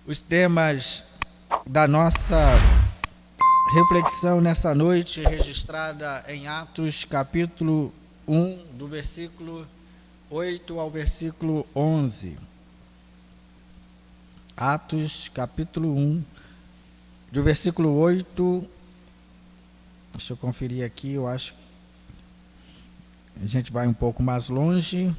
Os temas da nossa reflexão nessa noite, registrada em Atos, capítulo 1, do versículo 8 ao versículo 11. Atos, capítulo 1, do versículo 8. Deixa eu conferir aqui, eu acho que a gente vai um pouco mais longe.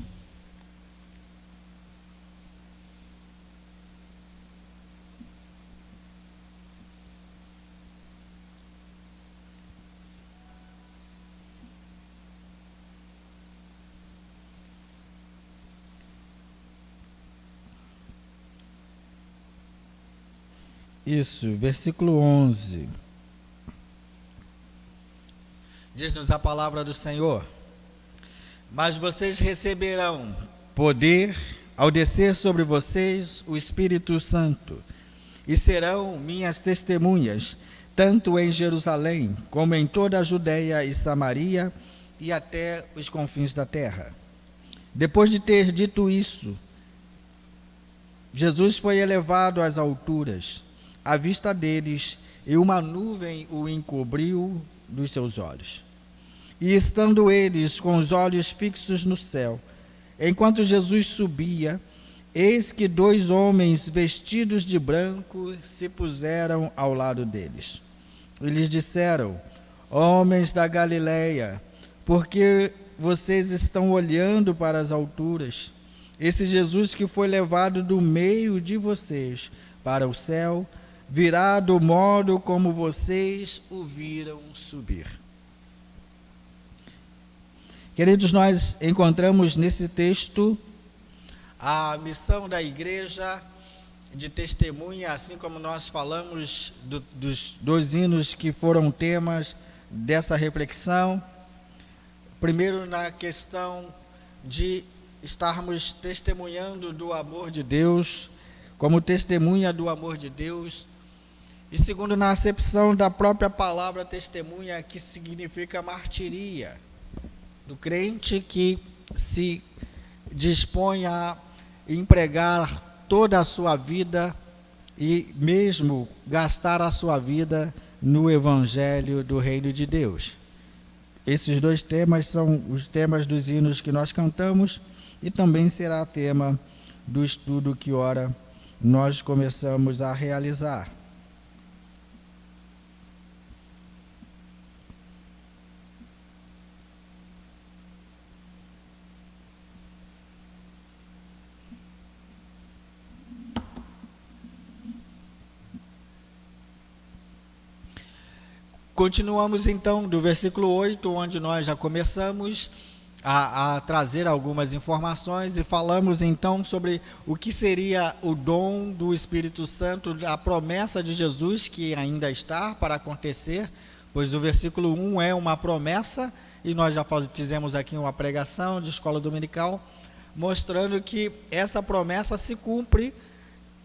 Isso, versículo 11. Diz-nos a palavra do Senhor: mas vocês receberão poder ao descer sobre vocês o Espírito Santo, e serão minhas testemunhas, tanto em Jerusalém, como em toda a Judeia e Samaria, e até os confins da terra. Depois de ter dito isso, Jesus foi elevado às alturas, à vista deles, e uma nuvem o encobriu dos seus olhos. E estando eles com os olhos fixos no céu, enquanto Jesus subia, eis que dois homens vestidos de branco se puseram ao lado deles. E lhes disseram: homens da Galileia, por que vocês estão olhando para as alturas? Esse Jesus que foi levado do meio de vocês para o céu, virá do modo como vocês o viram subir. Queridos, nós encontramos nesse texto a missão da igreja de testemunha, assim como nós falamos dos dois hinos que foram temas dessa reflexão. Primeiro, na questão de estarmos testemunhando do amor de Deus, como testemunha do amor de Deus. E segundo, na acepção da própria palavra testemunha, que significa martiria, do crente que se dispõe a empregar toda a sua vida e mesmo gastar a sua vida no evangelho do reino de Deus. Esses dois temas são os temas dos hinos que nós cantamos e também será tema do estudo que ora nós começamos a realizar. Continuamos então do versículo 8, onde nós já começamos a trazer algumas informações e falamos então sobre o que seria o dom do Espírito Santo, a promessa de Jesus que ainda está para acontecer, pois o versículo 1 é uma promessa e nós já fizemos aqui uma pregação de escola dominical, mostrando que essa promessa se cumpre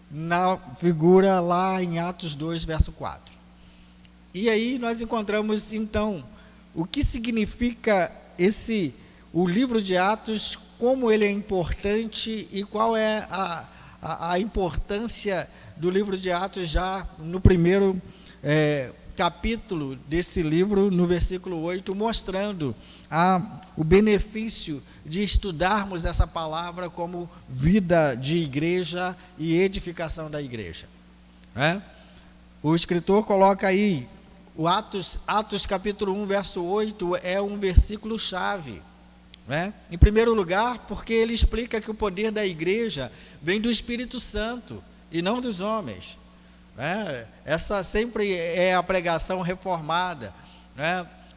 na figura lá em Atos 2, verso 4. E aí nós encontramos, então, o que significa o livro de Atos, como ele é importante e qual é a importância do livro de Atos já no primeiro capítulo desse livro, no versículo 8, mostrando o benefício de estudarmos essa palavra como vida de igreja e edificação da igreja. O escritor coloca aí, o Atos capítulo 1, verso 8, é um versículo chave. Em primeiro lugar, porque ele explica que o poder da igreja vem do Espírito Santo e não dos homens. Essa sempre é a pregação reformada.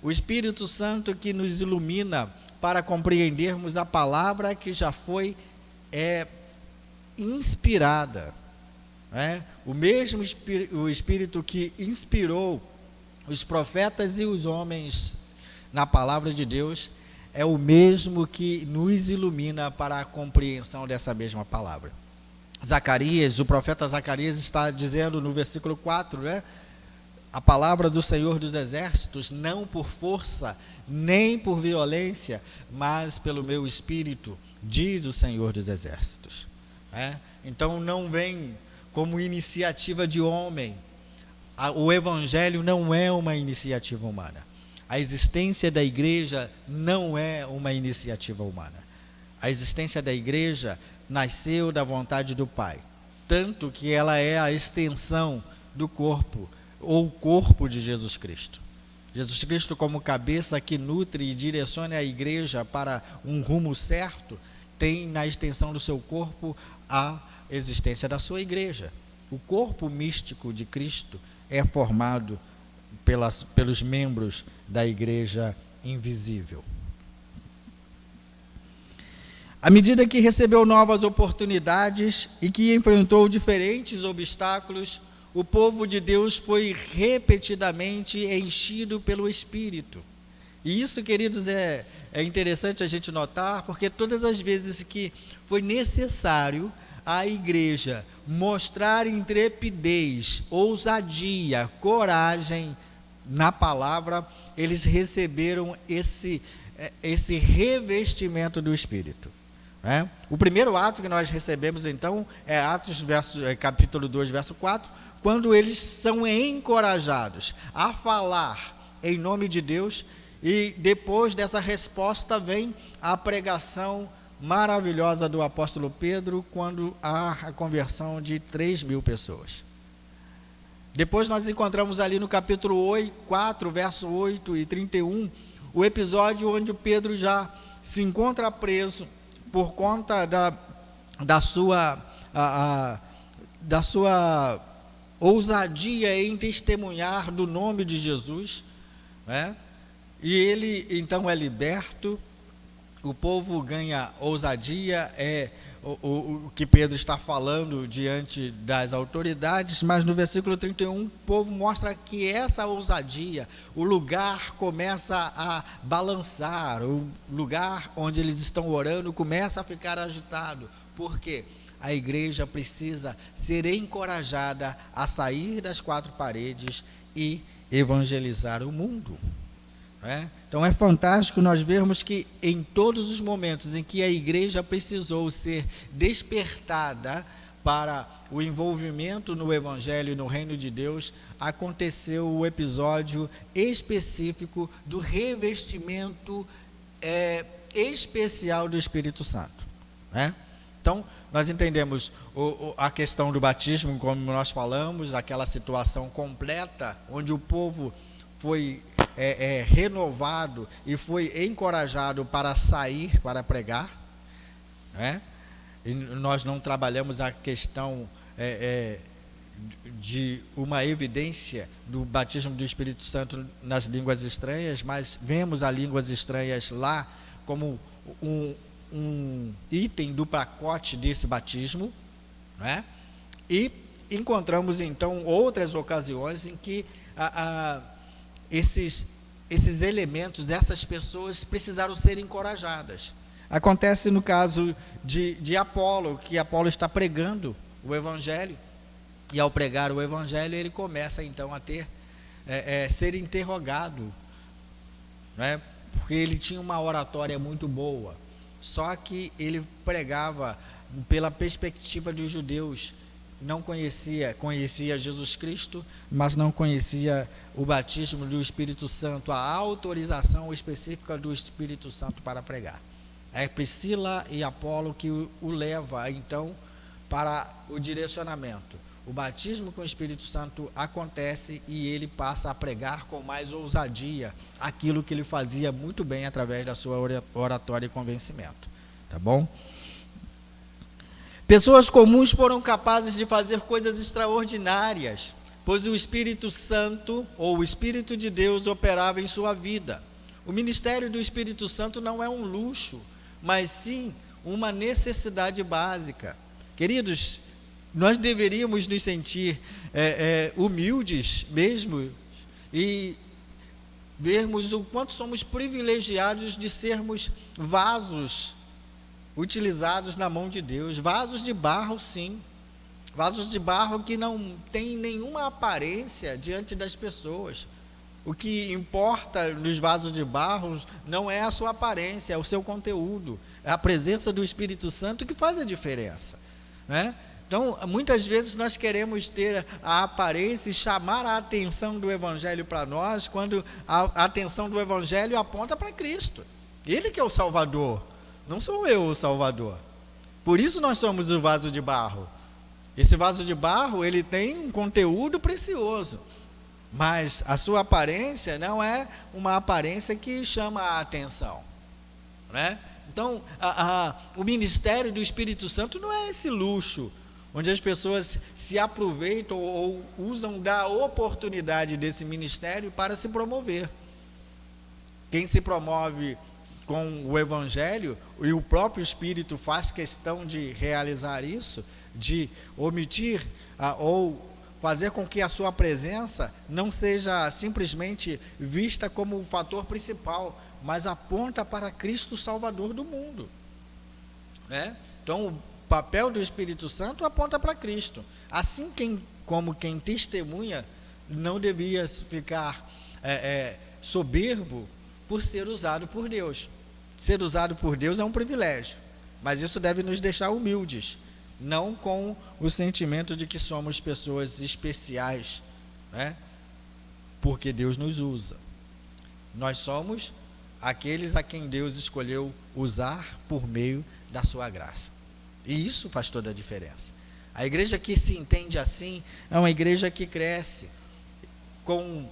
O Espírito Santo que nos ilumina para compreendermos a palavra que já foi inspirada. O mesmo o Espírito que inspirou os profetas e os homens na palavra de Deus é o mesmo que nos ilumina para a compreensão dessa mesma palavra. Zacarias, o profeta Zacarias está dizendo no versículo 4, a palavra do Senhor dos Exércitos, não por força, nem por violência, mas pelo meu Espírito, diz o Senhor dos Exércitos. Então não vem como iniciativa de homem. O Evangelho não é uma iniciativa humana. A existência da igreja não é uma iniciativa humana. A existência da igreja nasceu da vontade do Pai, tanto que ela é a extensão do corpo, ou corpo de Jesus Cristo. Jesus Cristo, como cabeça que nutre e direciona a igreja para um rumo certo, tem na extensão do seu corpo a existência da sua igreja. O corpo místico de Cristo é formado pelos membros da igreja invisível. À medida que recebeu novas oportunidades e que enfrentou diferentes obstáculos, o povo de Deus foi repetidamente enchido pelo Espírito. E isso, queridos, é interessante a gente notar, porque todas as vezes que foi necessário a igreja mostrar intrepidez, ousadia, coragem na palavra, eles receberam esse revestimento do Espírito. O primeiro ato que nós recebemos, então, é Atos capítulo 2, verso 4, quando eles são encorajados a falar em nome de Deus, e depois dessa resposta vem a pregação maravilhosa do apóstolo Pedro, quando há a conversão de 3.000 pessoas. Depois nós encontramos ali no capítulo 4, verso 8 e 31, o episódio onde o Pedro já se encontra preso por conta da sua ousadia em testemunhar do nome de Jesus, e ele então é liberto. O povo ganha ousadia, o que Pedro está falando diante das autoridades, mas no versículo 31 o povo mostra que essa ousadia, o lugar começa a balançar, o lugar onde eles estão orando começa a ficar agitado. Por quê? A igreja precisa ser encorajada a sair das quatro paredes e evangelizar o mundo. Então é fantástico nós vermos que em todos os momentos em que a igreja precisou ser despertada para o envolvimento no Evangelho e no Reino de Deus, aconteceu o episódio específico do revestimento especial do Espírito Santo. Então, nós entendemos a questão do batismo, como nós falamos, aquela situação completa, onde o povo foi renovado e foi encorajado para sair, para pregar. E nós não trabalhamos a questão de uma evidência do batismo do Espírito Santo nas línguas estranhas, mas vemos as línguas estranhas lá como um item do pacote desse batismo, e encontramos então outras ocasiões em que esses elementos, essas pessoas precisaram ser encorajadas. Acontece no caso de Apolo, que Apolo está pregando o Evangelho, e ao pregar o Evangelho ele começa então a ser interrogado, porque ele tinha uma oratória muito boa, só que ele pregava pela perspectiva dos judeus, não conhecia Jesus Cristo, mas não conhecia o batismo do Espírito Santo, a autorização específica do Espírito Santo para pregar. É Priscila e Apolo que o leva então para o direcionamento. O batismo com o Espírito Santo acontece e ele passa a pregar com mais ousadia aquilo que ele fazia muito bem através da sua oratória e convencimento. Tá bom? Pessoas comuns foram capazes de fazer coisas extraordinárias, pois o Espírito Santo, ou o Espírito de Deus, operava em sua vida. O ministério do Espírito Santo não é um luxo, mas sim uma necessidade básica. Queridos, nós deveríamos nos sentir humildes mesmo, e vermos o quanto somos privilegiados de sermos vasos utilizados na mão de Deus, vasos de barro, sim, vasos de barro que não tem nenhuma aparência diante das pessoas. O que importa nos vasos de barro não é a sua aparência, é o seu conteúdo, é a presença do Espírito Santo que faz a diferença, Então, muitas vezes nós queremos ter a aparência e chamar a atenção do Evangelho para nós, quando a atenção do Evangelho aponta para Cristo. Ele que é o Salvador, não sou eu o Salvador. Por isso nós somos o vaso de barro. Esse vaso de barro, ele tem um conteúdo precioso, mas a sua aparência não é uma aparência que chama a atenção, né? Então, o ministério do Espírito Santo não é esse luxo, onde as pessoas se aproveitam ou usam da oportunidade desse ministério para se promover. Quem se promove com o Evangelho, e o próprio Espírito faz questão de realizar isso, de omitir ou fazer com que a sua presença não seja simplesmente vista como o fator principal, mas aponta para Cristo Salvador do mundo, né? Então, o papel do Espírito Santo aponta para Cristo. Assim como quem testemunha não devia ficar soberbo por ser usado por Deus. Ser usado por Deus é um privilégio, mas isso deve nos deixar humildes, não com o sentimento de que somos pessoas especiais, né? Porque Deus nos usa. Nós somos aqueles a quem Deus escolheu usar por meio da sua graça. E isso faz toda a diferença. A igreja que se entende assim é uma igreja que cresce com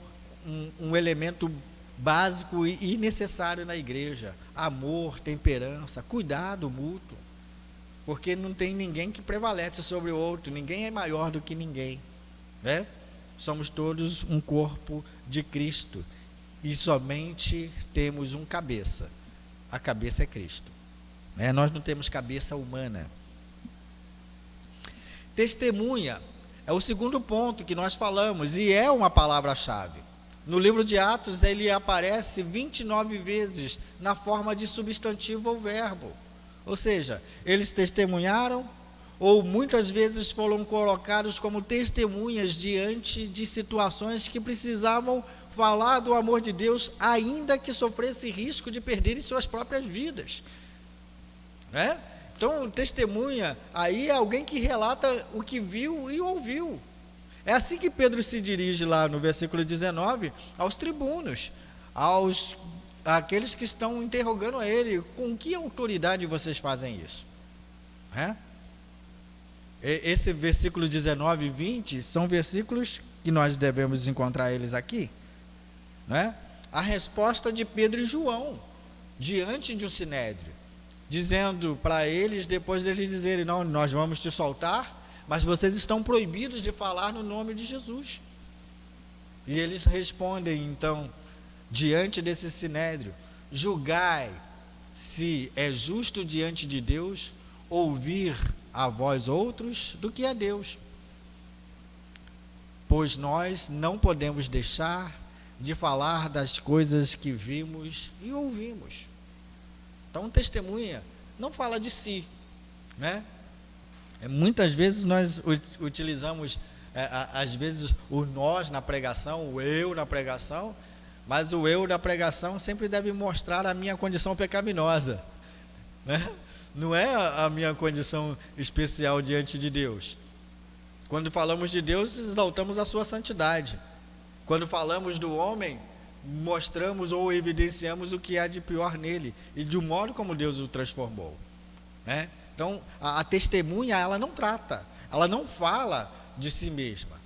um elemento básico e necessário na igreja: amor, temperança, cuidado mútuo, porque não tem ninguém que prevalece sobre o outro, ninguém é maior do que ninguém, né? Somos todos um corpo de Cristo e somente temos um cabeça, a cabeça é Cristo, né? Nós não temos cabeça humana. Testemunha é o segundo ponto que nós falamos, e é uma palavra-chave. No livro de Atos, ele aparece 29 vezes na forma de substantivo ou verbo. Ou seja, eles testemunharam, ou muitas vezes foram colocados como testemunhas diante de situações que precisavam falar do amor de Deus, ainda que sofresse risco de perderem suas próprias vidas, né? Então, testemunha aí é alguém que relata o que viu e ouviu. É assim que Pedro se dirige lá no versículo 19 aos tribunos, àqueles que estão interrogando a ele: com que autoridade vocês fazem isso? Esse versículo 19 e 20 são versículos que nós devemos encontrar eles aqui, né? A resposta de Pedro e João diante de um sinédrio, dizendo para eles, depois deles dizerem: não, nós vamos te soltar, mas vocês estão proibidos de falar no nome de Jesus. E eles respondem então, diante desse sinédrio: julgai se é justo diante de Deus ouvir a vós outros do que a Deus, pois nós não podemos deixar de falar das coisas que vimos e ouvimos. Então, testemunha não fala de si, né? Muitas vezes nós utilizamos, às vezes, o nós na pregação, o eu na pregação, mas o eu na pregação sempre deve mostrar a minha condição pecaminosa, né? Não é a minha condição especial diante de Deus. Quando falamos de Deus, exaltamos a sua santidade. Quando falamos do homem, mostramos ou evidenciamos o que há de pior nele e do modo como Deus o transformou, né? Então, a testemunha, ela não trata, ela não fala de si mesma,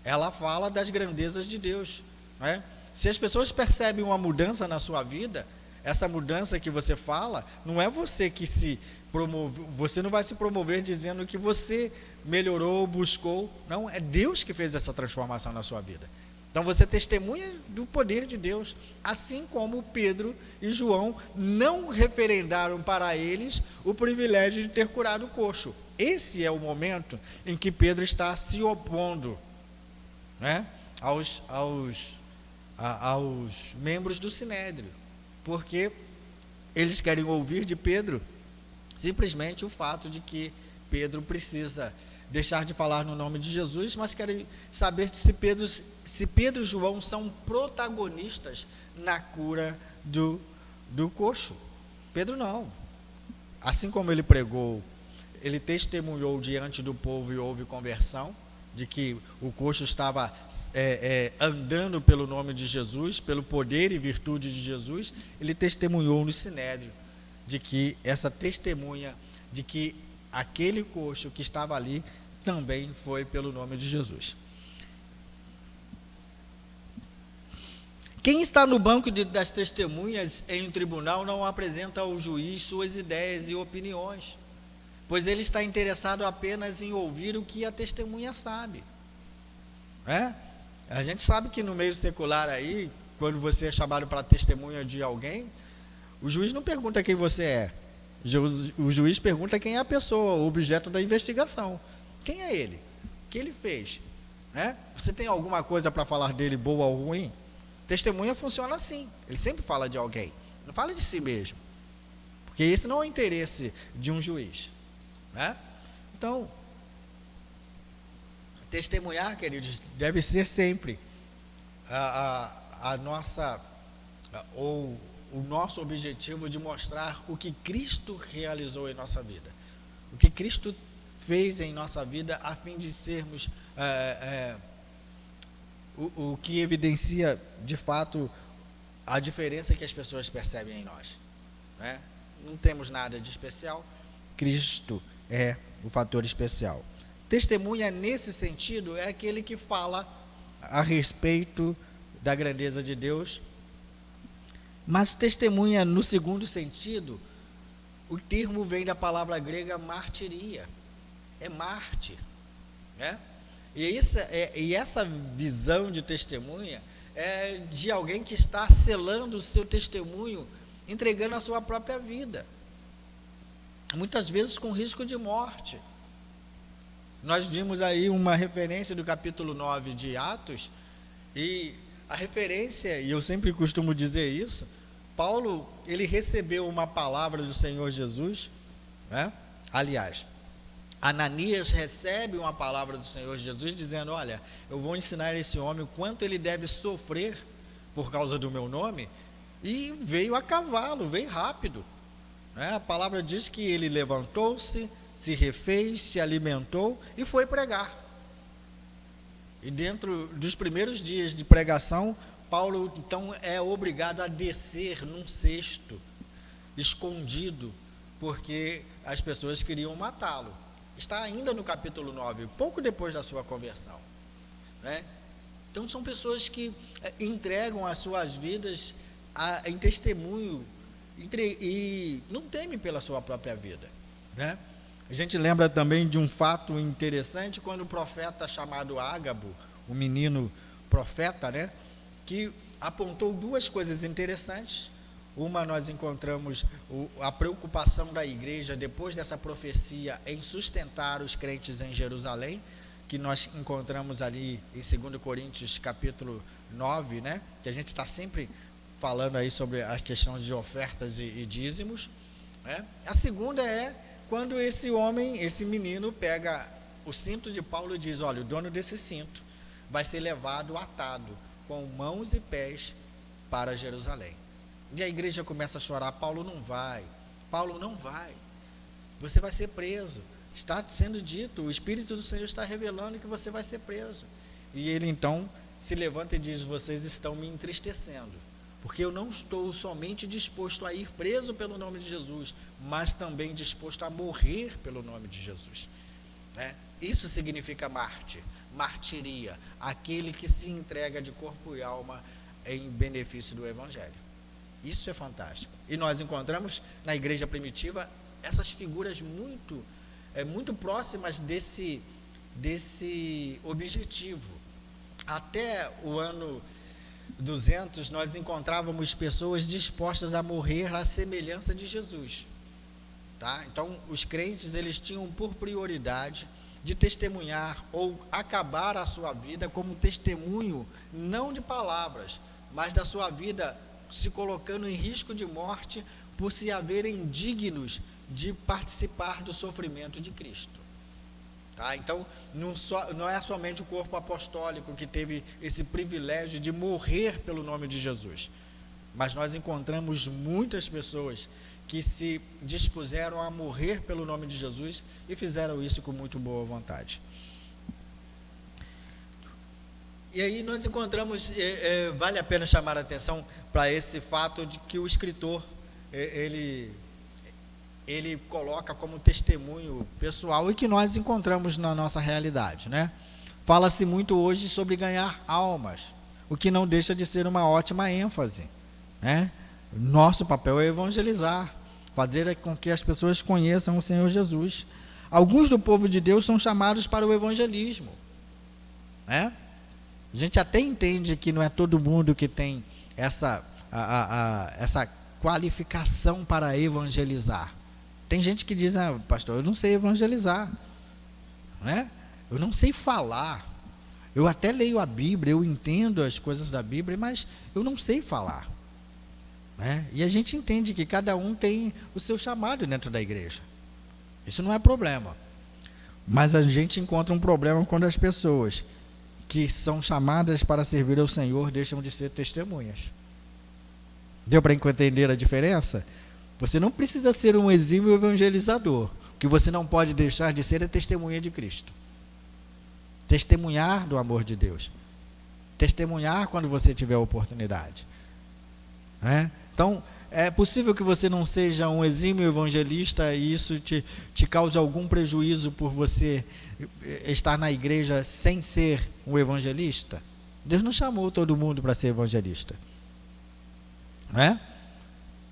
ela fala das grandezas de Deus, né? Se as pessoas percebem uma mudança na sua vida, essa mudança que você fala, não é você que se promove, você não vai se promover dizendo que você melhorou, buscou, não, é Deus que fez essa transformação na sua vida. Então você testemunha do poder de Deus, assim como Pedro e João não referendaram para eles o privilégio de ter curado o coxo. Esse é o momento em que Pedro está se opondo, né, aos membros do sinédrio, porque eles querem ouvir de Pedro simplesmente o fato de que Pedro precisa deixar de falar no nome de Jesus, mas querem saber se Pedro e João são protagonistas na cura do coxo. Pedro não. Assim como ele pregou ele testemunhou diante do povo e houve conversão, de que o coxo estava andando pelo nome de Jesus, pelo poder e virtude de Jesus. Ele testemunhou no Sinédrio de que essa testemunha de que aquele coxo que estava ali também foi pelo nome de Jesus. Quem está no banco das testemunhas em um tribunal não apresenta ao juiz suas ideias e opiniões, pois ele está interessado apenas em ouvir o que a testemunha sabe. A gente sabe que no meio secular aí, quando você é chamado para testemunha de alguém, o juiz não pergunta quem você é. O juiz pergunta quem é a pessoa, o objeto da investigação. Quem é ele? O que ele fez? Você tem alguma coisa para falar dele, boa ou ruim? Testemunha funciona assim, ele sempre fala de alguém, não fala de si mesmo, porque esse não é o interesse de um juiz. Então, testemunhar, queridos, deve ser sempre a nossa, ou o nosso objetivo de mostrar o que Cristo realizou em nossa vida, o que Cristo fez em nossa vida, a fim de sermos o que evidencia de fato a diferença que as pessoas percebem em nós. Não temos nada de especial, Cristo é o fator especial. Testemunha nesse sentido é aquele que fala a respeito da grandeza de Deus, mas testemunha no segundo sentido, o termo vem da palavra grega martiria, é mártir, E essa visão de testemunha é de alguém que está selando o seu testemunho, entregando a sua própria vida, muitas vezes com risco de morte. Nós vimos aí uma referência do capítulo 9 de Atos, e a referência, e eu sempre costumo dizer isso, Paulo, ele recebeu uma palavra do Senhor Jesus, aliás, Ananias recebe uma palavra do Senhor Jesus dizendo: olha, eu vou ensinar esse homem o quanto ele deve sofrer por causa do meu nome, e veio a cavalo, veio rápido. A palavra diz que ele levantou-se, se refez, se alimentou e foi pregar. E dentro dos primeiros dias de pregação, Paulo então é obrigado a descer num cesto, escondido, porque as pessoas queriam matá-lo. Está ainda no capítulo 9, pouco depois da sua conversão. Então são pessoas que entregam as suas vidas em testemunho e não temem pela sua própria vida. A gente lembra também de um fato interessante, quando o profeta chamado Ágabo, o menino profeta, que apontou duas coisas interessantes. Uma, nós encontramos a preocupação da igreja depois dessa profecia em sustentar os crentes em Jerusalém, que nós encontramos ali em 2 Coríntios capítulo 9, que a gente está sempre falando aí sobre as questões de ofertas e dízimos. A segunda é quando esse homem, esse menino, pega o cinto de Paulo e diz: olha, o dono desse cinto vai ser levado atado com mãos e pés para Jerusalém. E a igreja começa a chorar: Paulo não vai, você vai ser preso, está sendo dito, o Espírito do Senhor está revelando que você vai ser preso. E ele então se levanta e diz: vocês estão me entristecendo, porque eu não estou somente disposto a ir preso pelo nome de Jesus, mas também disposto a morrer pelo nome de Jesus. Isso significa martiria, aquele que se entrega de corpo e alma em benefício do Evangelho. Isso é fantástico. E nós encontramos na igreja primitiva essas figuras muito próximas desse objetivo. Até o ano 200, nós encontrávamos pessoas dispostas a morrer à semelhança de Jesus. Então, os crentes, eles tinham por prioridade de testemunhar ou acabar a sua vida como testemunho, não de palavras, mas da sua vida, se colocando em risco de morte por se haverem dignos de participar do sofrimento de Cristo. Então, não é somente o corpo apostólico que teve esse privilégio de morrer pelo nome de Jesus, mas nós encontramos muitas pessoas que se dispuseram a morrer pelo nome de Jesus e fizeram isso com muito boa vontade. E aí nós encontramos, vale a pena chamar a atenção para esse fato de que o escritor, ele coloca como testemunho pessoal e que nós encontramos na nossa realidade, né? Fala-se muito hoje sobre ganhar almas, o que não deixa de ser uma ótima ênfase, né? Nosso papel é evangelizar, fazer com que as pessoas conheçam o Senhor Jesus. Alguns do povo de Deus são chamados para o evangelismo, né? A gente até entende que não é todo mundo que tem essa qualificação para evangelizar. Tem gente que diz, pastor, eu não sei evangelizar, né? Eu não sei falar. Eu até leio a Bíblia, eu entendo as coisas da Bíblia, mas eu não sei falar, né? E a gente entende que cada um tem o seu chamado dentro da igreja. Isso não é problema. Mas a gente encontra um problema quando as pessoas que são chamadas para servir ao Senhor deixam de ser testemunhas. Deu para entender a diferença? Você não precisa ser um exímio evangelizador. O que você não pode deixar de ser é testemunha de Cristo. Testemunhar do amor de Deus. Testemunhar quando você tiver a oportunidade, né? Então, é possível que você não seja um exímio evangelista e isso te cause algum prejuízo por você estar na igreja sem ser um evangelista? Deus não chamou todo mundo para ser evangelista, né?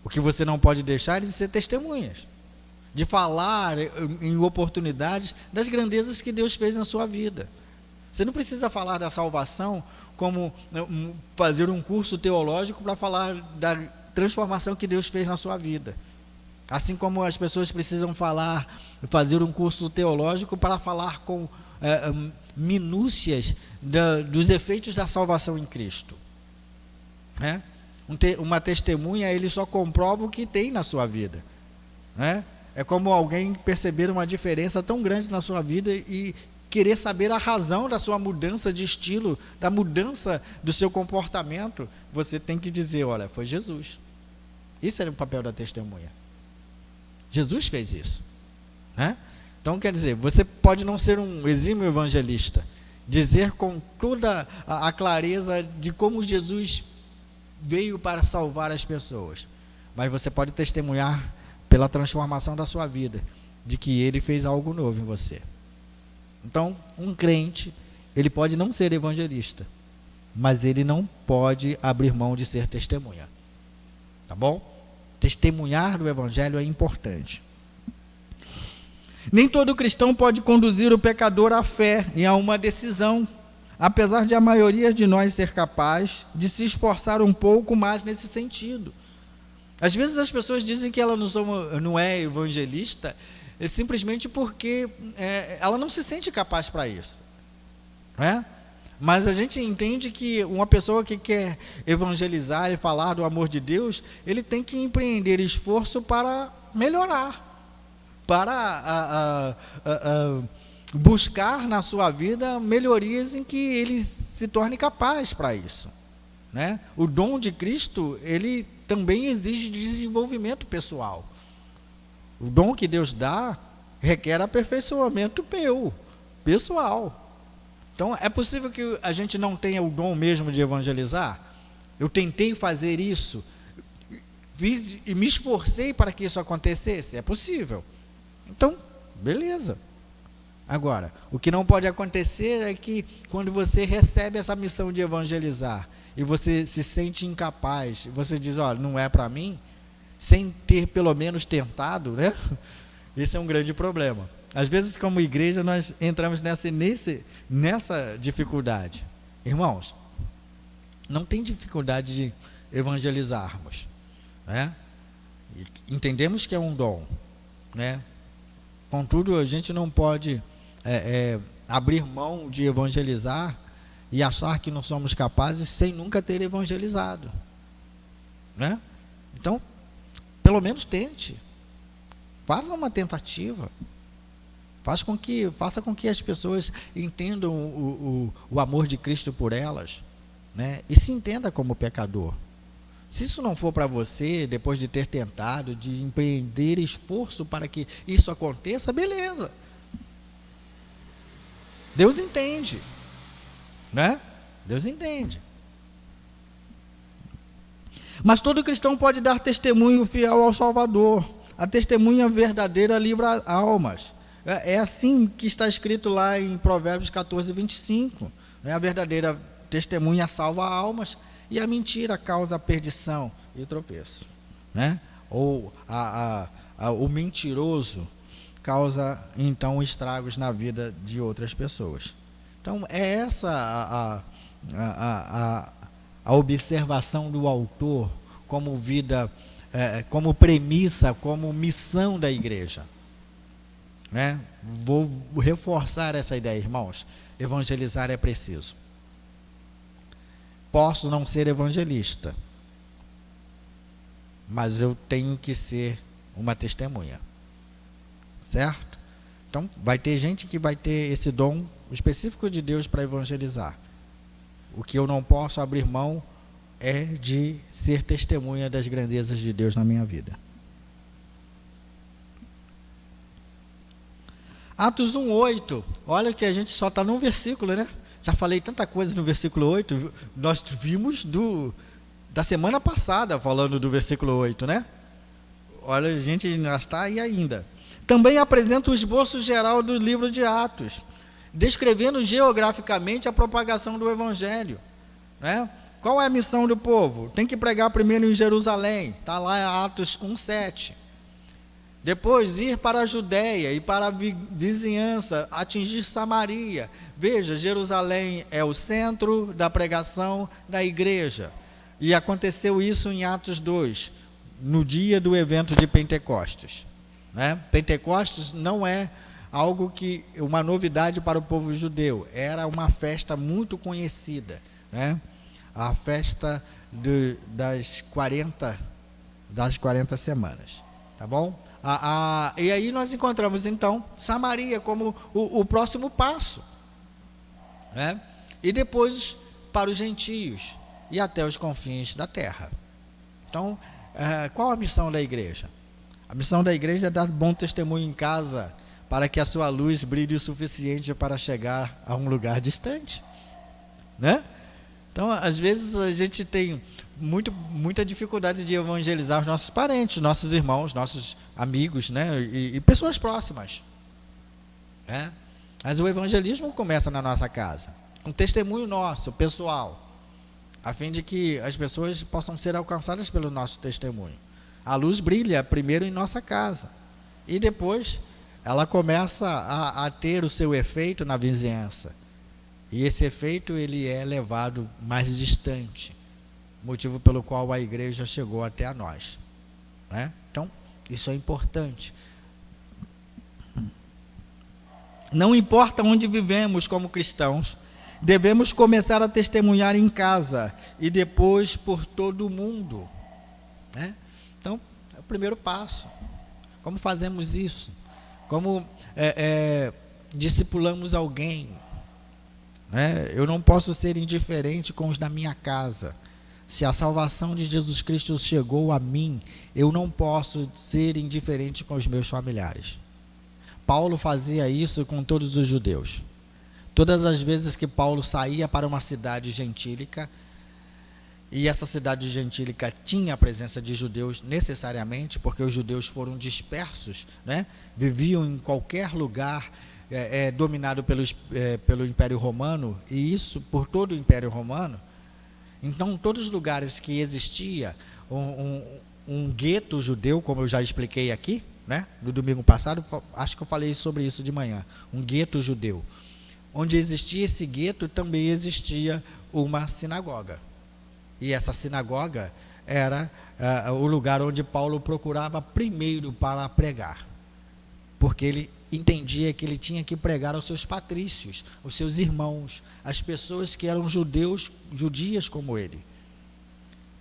O que você não pode deixar é de ser testemunhas, de falar em oportunidades das grandezas que Deus fez na sua vida. Você não precisa falar da salvação como fazer um curso teológico para falar da transformação que Deus fez na sua vida. Assim como as pessoas precisam fazer um curso teológico para falar com minúcias dos efeitos da salvação em Cristo, né? Uma testemunha, ele só comprova o que tem na sua vida, né? É como alguém perceber uma diferença tão grande na sua vida e querer saber a razão da sua mudança de estilo, da mudança do seu comportamento. Você tem que dizer, olha, foi Jesus. Isso era o papel da testemunha. Jesus fez isso, né? Então, quer dizer, você pode não ser um exímio evangelista, dizer com toda a clareza de como Jesus veio para salvar as pessoas, mas você pode testemunhar pela transformação da sua vida, de que Ele fez algo novo em você. Então, um crente, ele pode não ser evangelista, mas ele não pode abrir mão de ser testemunha. Tá bom? Testemunhar do evangelho é importante. Nem todo cristão pode conduzir o pecador à fé e a uma decisão, apesar de a maioria de nós ser capaz de se esforçar um pouco mais nesse sentido. Às vezes as pessoas dizem que ela não é evangelista, simplesmente porque ela não se sente capaz para isso, né? Mas a gente entende que uma pessoa que quer evangelizar e falar do amor de Deus, ele tem que empreender esforço para melhorar, para buscar na sua vida melhorias em que ele se torne capaz para isso, né? O dom de Cristo, ele também exige desenvolvimento pessoal. O dom que Deus dá requer aperfeiçoamento pessoal. Então, é possível que a gente não tenha o dom mesmo de evangelizar? Eu tentei fazer isso, fiz e me esforcei para que isso acontecesse? É possível. Então, beleza. Agora, o que não pode acontecer é que quando você recebe essa missão de evangelizar e você se sente incapaz, você diz, olha, não é para mim, sem ter pelo menos tentado, né? Esse é um grande problema. Às vezes, como igreja, nós entramos nessa dificuldade. Irmãos, não tem dificuldade de evangelizarmos, né? Entendemos que é um dom, né? Contudo, a gente não pode abrir mão de evangelizar e achar que não somos capazes sem nunca ter evangelizado, né? Então, pelo menos tente, faça uma tentativa, faça com que as pessoas entendam o amor de Cristo por elas, né? E se entenda como pecador, Se isso não for para você, depois de ter tentado, de empreender esforço para que isso aconteça, beleza. Deus entende, né? Deus entende. Mas todo cristão pode dar testemunho fiel ao Salvador. A testemunha verdadeira livra almas. É assim que está escrito lá em Provérbios 14, 25. A verdadeira testemunha salva almas e a mentira causa perdição e tropeço. Né? Ou o mentiroso causa, então, estragos na vida de outras pessoas. Então, é essa a observação do autor como vida, como premissa, como missão da igreja. Né? Vou reforçar essa ideia, irmãos. Evangelizar é preciso. Posso não ser evangelista, mas eu tenho que ser uma testemunha. Certo? Então, vai ter gente que vai ter esse dom específico de Deus para evangelizar. O que eu não posso abrir mão é de ser testemunha das grandezas de Deus na minha vida. Atos 1:8. Olha que a gente só está num versículo, né? Já falei tanta coisa no versículo 8. Nós vimos da semana passada falando do versículo 8, né? Olha, a gente ainda está aí ainda. Também apresenta o esboço geral do livro de Atos, descrevendo geograficamente a propagação do Evangelho. Né? Qual é a missão do povo? Tem que pregar primeiro em Jerusalém. Está lá em Atos 1:7. Depois ir para a Judéia e para a vizinhança, atingir Samaria. Veja, Jerusalém é o centro da pregação da igreja. E aconteceu isso em Atos 2, no dia do evento de Pentecostes. Né? Pentecostes não é algo que, uma novidade para o povo judeu. Era uma festa muito conhecida. Né? A festa das 40 semanas. Tá bom? E aí nós encontramos então Samaria como o próximo passo, né? E depois para os gentios e até os confins da terra. Então, qual a missão da igreja? A missão da igreja é dar bom testemunho em casa, para que a sua luz brilhe o suficiente para chegar a um lugar distante, né? Então, às vezes a gente tem muita dificuldade de evangelizar os nossos parentes, nossos irmãos, nossos amigos, né? E pessoas próximas. Né? Mas o evangelismo começa na nossa casa, com testemunho nosso, pessoal, a fim de que as pessoas possam ser alcançadas pelo nosso testemunho. A luz brilha primeiro em nossa casa, e depois ela começa a ter o seu efeito na vizinhança. E esse efeito ele é levado mais distante, motivo pelo qual a igreja chegou até a nós. Né? Então, isso é importante. Não importa onde vivemos como cristãos, devemos começar a testemunhar em casa e depois por todo o mundo. Né? Então, é o primeiro passo. Como fazemos isso? Como discipulamos alguém? Né? Eu não posso ser indiferente com os da minha casa. Se a salvação de Jesus Cristo chegou a mim, eu não posso ser indiferente com os meus familiares. Paulo fazia isso com todos os judeus. Todas as vezes que Paulo saía para uma cidade gentílica, e essa cidade gentílica tinha a presença de judeus necessariamente, porque os judeus foram dispersos, né? Viviam em qualquer lugar dominado pelo Império Romano, e isso por todo o Império Romano. Então, todos os lugares que existia um gueto judeu, como eu já expliquei aqui, né? No domingo passado, acho que eu falei sobre isso de manhã, um gueto judeu. Onde existia esse gueto, também existia uma sinagoga. E essa sinagoga era o lugar onde Paulo procurava primeiro para pregar. Porque ele entendia que ele tinha que pregar aos seus patrícios, aos seus irmãos, as pessoas que eram judias como ele.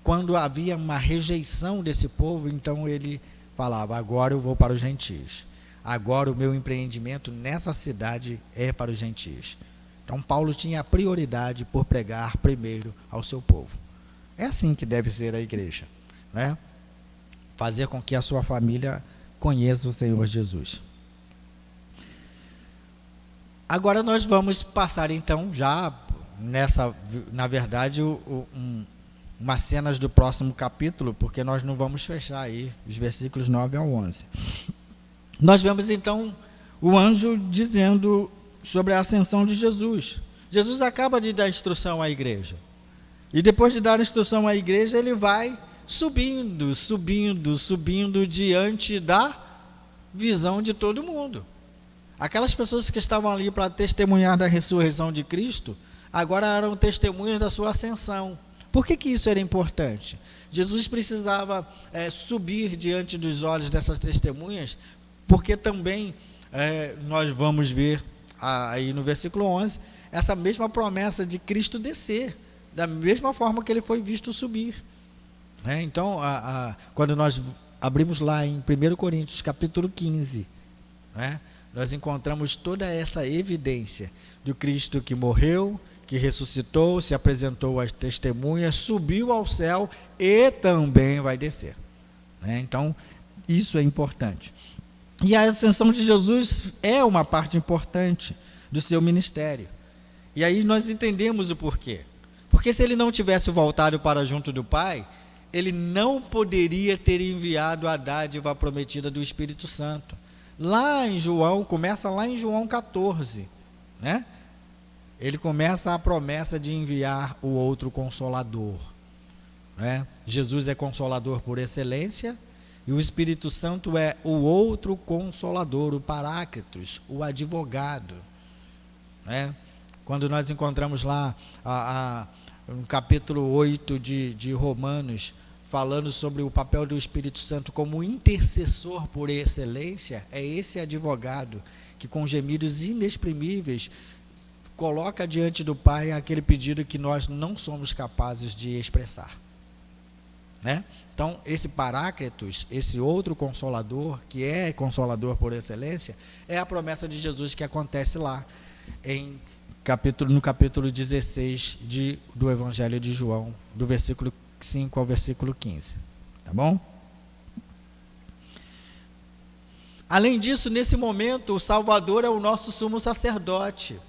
Quando havia uma rejeição desse povo, então ele falava: agora eu vou para os gentios. Agora o meu empreendimento nessa cidade é para os gentios. Então Paulo tinha a prioridade por pregar primeiro ao seu povo. É assim que deve ser a igreja, né? Fazer com que a sua família conheça o Senhor Jesus. Agora nós vamos passar então já nessa, na verdade, umas cenas do próximo capítulo, porque nós não vamos fechar aí os versículos 9 ao 11. Nós vemos então o anjo dizendo sobre a ascensão de Jesus. Jesus acaba de dar instrução à igreja. E depois de dar instrução à igreja, ele vai subindo diante da visão de todo mundo. Aquelas pessoas que estavam ali para testemunhar da ressurreição de Cristo, agora eram testemunhas da sua ascensão. Por que isso era importante? Jesus precisava subir diante dos olhos dessas testemunhas, porque também nós vamos ver aí no versículo 11, essa mesma promessa de Cristo descer, da mesma forma que ele foi visto subir. Então, quando nós abrimos lá em 1 Coríntios, capítulo 15, nós encontramos toda essa evidência do Cristo que morreu, que ressuscitou, se apresentou às testemunhas, subiu ao céu e também vai descer. Então, isso é importante. E a ascensão de Jesus é uma parte importante do seu ministério. E aí nós entendemos o porquê. Porque se ele não tivesse voltado para junto do Pai, ele não poderia ter enviado a dádiva prometida do Espírito Santo. Lá em João, começa lá em João 14, ele começa a promessa de enviar o outro Consolador. Jesus é Consolador por excelência, e o Espírito Santo é o outro Consolador, o Paráclitos, o advogado. Quando nós encontramos lá no capítulo 8 de Romanos, falando sobre o papel do Espírito Santo como intercessor por excelência, é esse advogado que com gemidos inexprimíveis coloca diante do Pai aquele pedido que nós não somos capazes de expressar. Então, esse Paráclitos, esse outro Consolador, que é Consolador por excelência, é a promessa de Jesus que acontece lá no capítulo 16 do Evangelho de João, do versículo 5 ao versículo 15, tá bom? Além disso, nesse momento, o Salvador é o nosso sumo sacerdote.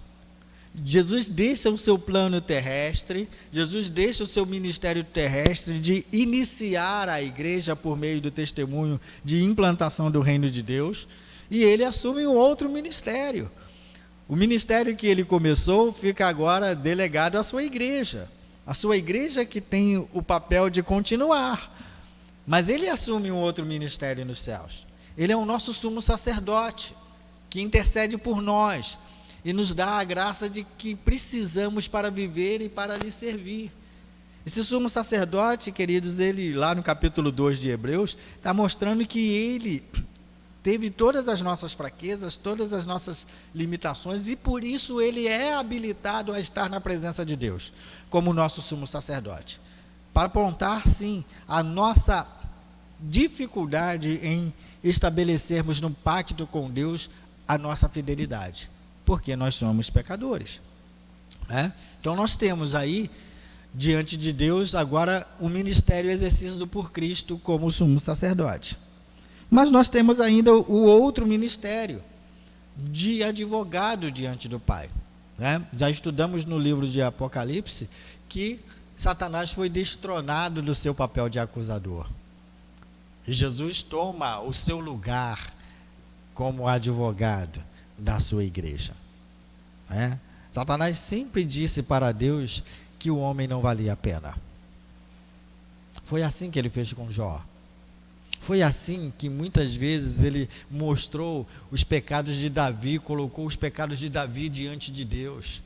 Jesus deixa o seu plano terrestre, Jesus deixa o seu ministério terrestre de iniciar a igreja por meio do testemunho de implantação do reino de Deus, e ele assume um outro ministério. O ministério que ele começou fica agora delegado à sua igreja. A sua igreja que tem o papel de continuar. Mas ele assume um outro ministério nos céus. Ele é o nosso sumo sacerdote, que intercede por nós e nos dá a graça de que precisamos para viver e para lhe servir. Esse sumo sacerdote, queridos, ele lá no capítulo 2 de Hebreus, está mostrando que ele teve todas as nossas fraquezas, todas as nossas limitações, e por isso ele é habilitado a estar na presença de Deus, como nosso sumo sacerdote, para apontar, sim, a nossa dificuldade em estabelecermos no pacto com Deus a nossa fidelidade, porque nós somos pecadores. Então nós temos aí, diante de Deus, agora o ministério exercido por Cristo como sumo sacerdote. Mas nós temos ainda o outro ministério de advogado diante do Pai. Já estudamos no livro de Apocalipse que Satanás foi destronado do seu papel de acusador. E Jesus toma o seu lugar como advogado da sua igreja. Satanás sempre disse para Deus que o homem não valia a pena. Foi assim que ele fez com Jó. Foi assim que muitas vezes ele mostrou os pecados de Davi, colocou os pecados de Davi diante de Deus.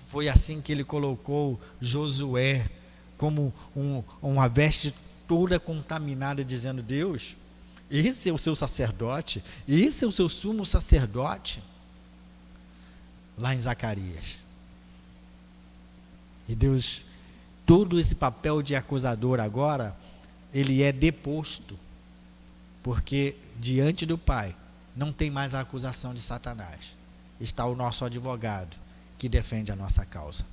Foi assim que ele colocou Josué como uma veste toda contaminada, dizendo: Deus, esse é o seu sacerdote, esse é o seu sumo sacerdote. Lá em Zacarias. E Deus, todo esse papel de acusador agora, ele é deposto. Porque diante do Pai não tem mais a acusação de Satanás. Está o nosso advogado que defende a nossa causa.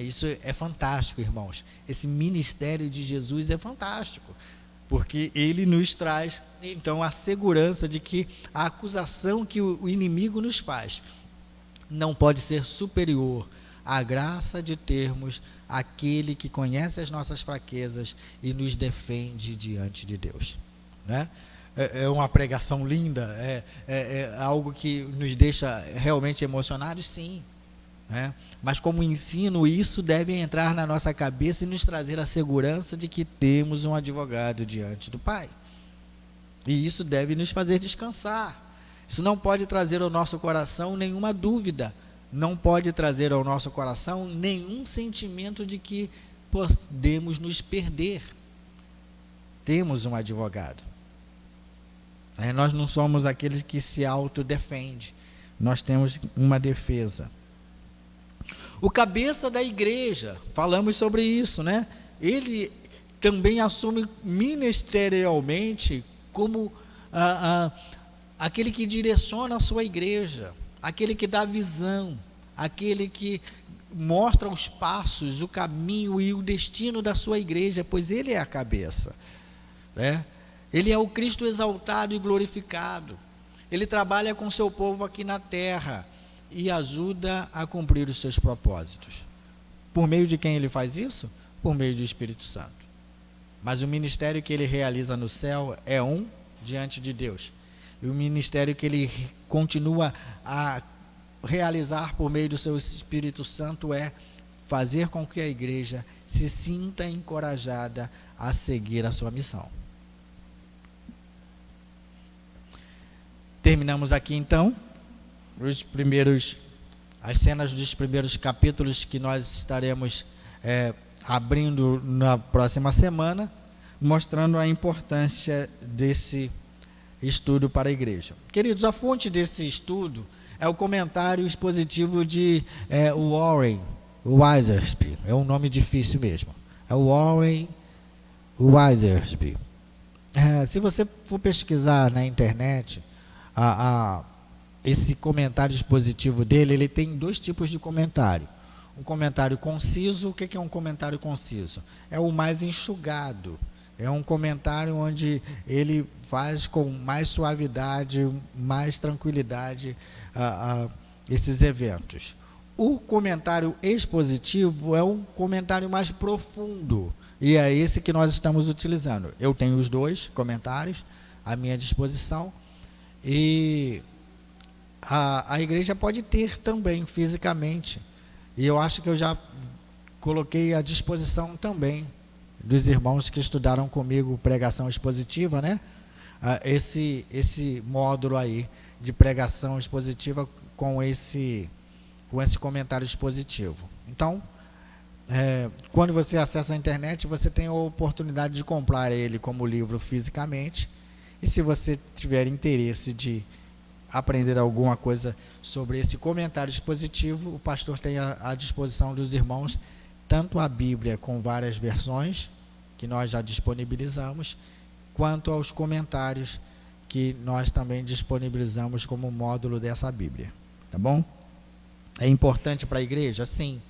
Isso é fantástico, irmãos. Esse ministério de Jesus é fantástico, porque ele nos traz, então, a segurança de que a acusação que o inimigo nos faz não pode ser superior à graça de termos aquele que conhece as nossas fraquezas e nos defende diante de Deus. É uma pregação linda, é algo que nos deixa realmente emocionados, sim. Mas como ensino, isso deve entrar na nossa cabeça e nos trazer a segurança de que temos um advogado diante do Pai. E isso deve nos fazer descansar. Isso não pode trazer ao nosso coração nenhuma dúvida, não pode trazer ao nosso coração nenhum sentimento de que podemos nos perder. Temos um advogado. Nós não somos aqueles que se autodefendem, nós temos uma defesa. O cabeça da igreja, falamos sobre isso, ele também assume ministerialmente como aquele que direciona a sua igreja, aquele que dá visão, aquele que mostra os passos, o caminho e o destino da sua igreja, pois ele é a cabeça. Ele é o Cristo exaltado e glorificado. Ele trabalha com seu povo aqui na terra e ajuda a cumprir os seus propósitos. Por meio de quem ele faz isso? Por meio do Espírito Santo. Mas o ministério que ele realiza no céu é diante de Deus. E o ministério que ele continua a realizar por meio do seu Espírito Santo é fazer com que a igreja se sinta encorajada a seguir a sua missão. Terminamos aqui então as cenas dos primeiros capítulos que nós estaremos abrindo na próxima semana, mostrando a importância desse estudo para a igreja. Queridos, a fonte desse estudo é o comentário expositivo de Warren Wiersbe. É um nome difícil mesmo. É o Warren Wiersbe. Se você for pesquisar na internet, esse comentário expositivo dele, ele tem dois tipos de comentário. Um comentário conciso. O que é um comentário conciso? É o mais enxugado. É um comentário onde ele faz com mais suavidade, mais tranquilidade esses eventos. O comentário expositivo é um comentário mais profundo, e é esse que nós estamos utilizando. Eu tenho os dois comentários à minha disposição, e a igreja pode ter também fisicamente, e eu acho que eu já coloquei à disposição também dos irmãos que estudaram comigo pregação expositiva, esse módulo aí de pregação expositiva com esse comentário expositivo. Então, quando você acessa a internet, você tem a oportunidade de comprar ele como livro fisicamente, e se você tiver interesse de aprender alguma coisa sobre esse comentário expositivo, o pastor tem à disposição dos irmãos tanto a Bíblia com várias versões, que nós já disponibilizamos, quanto aos comentários que nós também disponibilizamos como módulo dessa Bíblia. Tá bom? É importante para a igreja? Sim.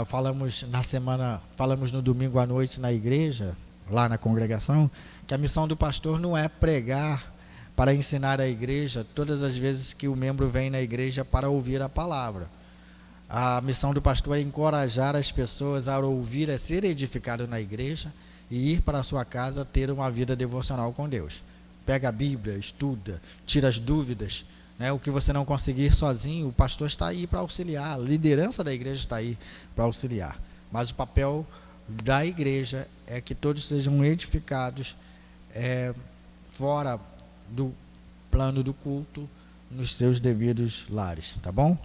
Falamos no domingo à noite na igreja, lá na congregação, que a missão do pastor não é pregar para ensinar a igreja todas as vezes que o membro vem na igreja para ouvir a palavra. A missão do pastor é encorajar as pessoas a ouvir, a ser edificado na igreja e ir para a sua casa ter uma vida devocional com Deus. Pega a Bíblia, estuda, tira as dúvidas, o que você não conseguir sozinho, o pastor está aí para auxiliar, a liderança da igreja está aí para auxiliar. Mas o papel da igreja é que todos sejam edificados fora do plano do culto, nos seus devidos lares, tá bom?